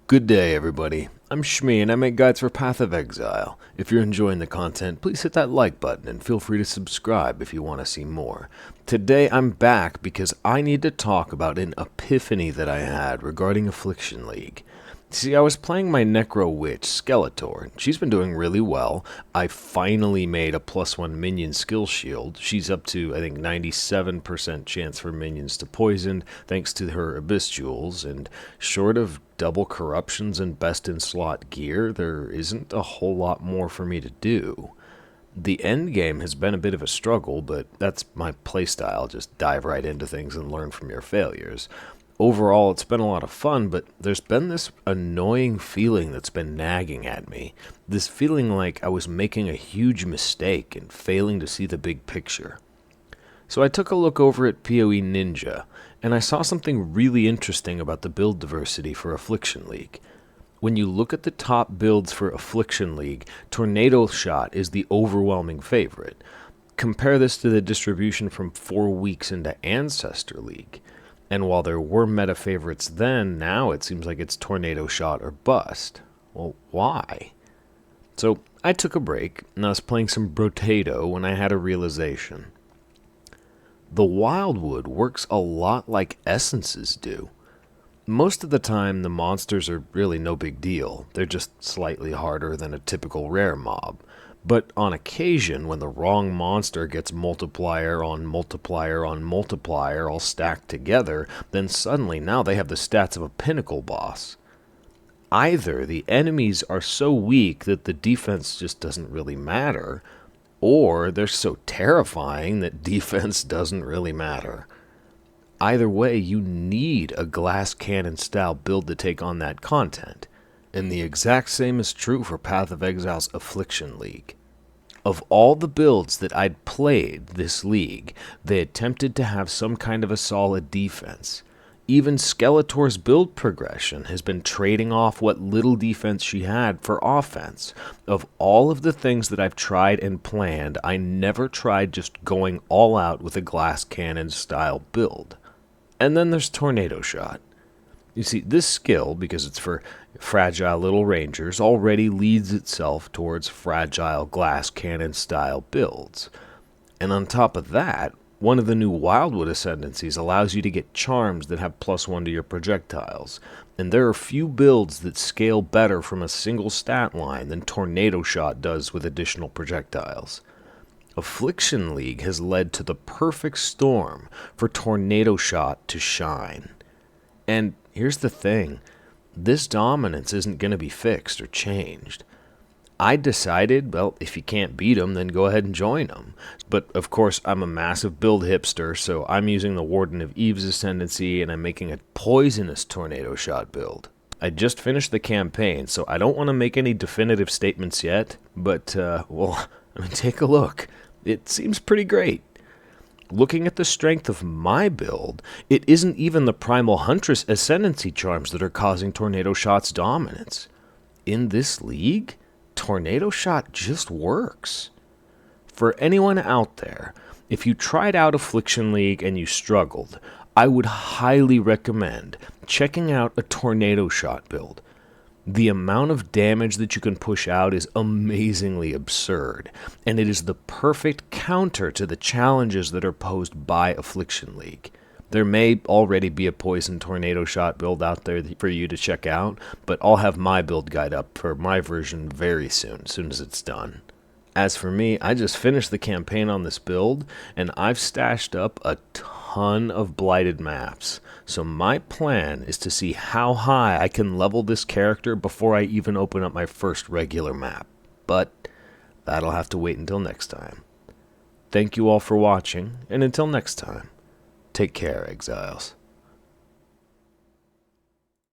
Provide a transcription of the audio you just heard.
Good day, everybody. I'm Shmi, and I make guides for Path of Exile. If you're enjoying the content, please hit that like button and feel free to subscribe if you want to see more. Today, I'm back because I need to talk about an epiphany that I had regarding Affliction League. See, I was playing my Necro Witch, Skeletor. She's been doing really well. I finally made a +1 minion skill shield. She's up to, I think, 97% chance for minions to poison, thanks to her Abyss Jewels, and short of double corruptions and best in slot gear, there isn't a whole lot more for me to do. The end game has been a bit of a struggle, but that's my playstyle. Just dive right into things and learn from your failures. Overall, it's been a lot of fun, but there's been this annoying feeling that's been nagging at me. This feeling like I was making a huge mistake and failing to see the big picture. So I took a look over at PoE Ninja, and I saw something really interesting about the build diversity for Affliction League. When you look at the top builds for Affliction League, Tornado Shot is the overwhelming favorite. Compare this to the distribution from 4 weeks into Ancestor League. And while there were meta favorites then, now it seems like it's Tornado Shot or bust. Well, why? So I took a break, and I was playing some Brotato when I had a realization. The Wildwood works a lot like Essences do. Most of the time, the monsters are really no big deal. They're just slightly harder than a typical rare mob. But on occasion, when the wrong monster gets multiplier on multiplier on multiplier all stacked together, then suddenly now they have the stats of a pinnacle boss. Either the enemies are so weak that the defense just doesn't really matter, or they're so terrifying that defense doesn't really matter. Either way, you need a glass cannon style build to take on that content. And the exact same is true for Path of Exile's Affliction League. Of all the builds that I'd played this league, they attempted to have some kind of a solid defense. Even Skeletor's build progression has been trading off what little defense she had for offense. Of all of the things that I've tried and planned, I never tried just going all out with a glass cannon style build. And then there's Tornado Shot. You see, this skill, because it's for fragile little rangers, already leads itself towards fragile glass cannon style builds. And on top of that, one of the new Wildwood ascendancies allows you to get charms that have +1 to your projectiles. And there are few builds that scale better from a single stat line than Tornado Shot does with additional projectiles. Affliction League has led to the perfect storm for Tornado Shot to shine. And here's the thing, this dominance isn't going to be fixed or changed. I decided, well, if you can't beat them, then go ahead and join them. But of course, I'm a massive build hipster, so I'm using the Warden of Eve's Ascendancy, and I'm making a poisonous Tornado Shot build. I just finished the campaign, so I don't want to make any definitive statements yet, but, take a look. It seems pretty great. Looking at the strength of my build, it isn't even the Primal Huntress Ascendancy charms that are causing Tornado Shot's dominance. In this league, Tornado Shot just works. For anyone out there, if you tried out Affliction League and you struggled, I would highly recommend checking out a Tornado Shot build. The amount of damage that you can push out is amazingly absurd, and it is the perfect counter to the challenges that are posed by Affliction League. There may already be a Poison Tornado Shot build out there for you to check out, but I'll have my build guide up for my version very soon, as soon as it's done. As for me, I just finished the campaign on this build, and I've stashed up a ton of Blighted maps. So my plan is to see how high I can level this character before I even open up my first regular map. But that'll have to wait until next time. Thank you all for watching, and until next time, take care, Exiles.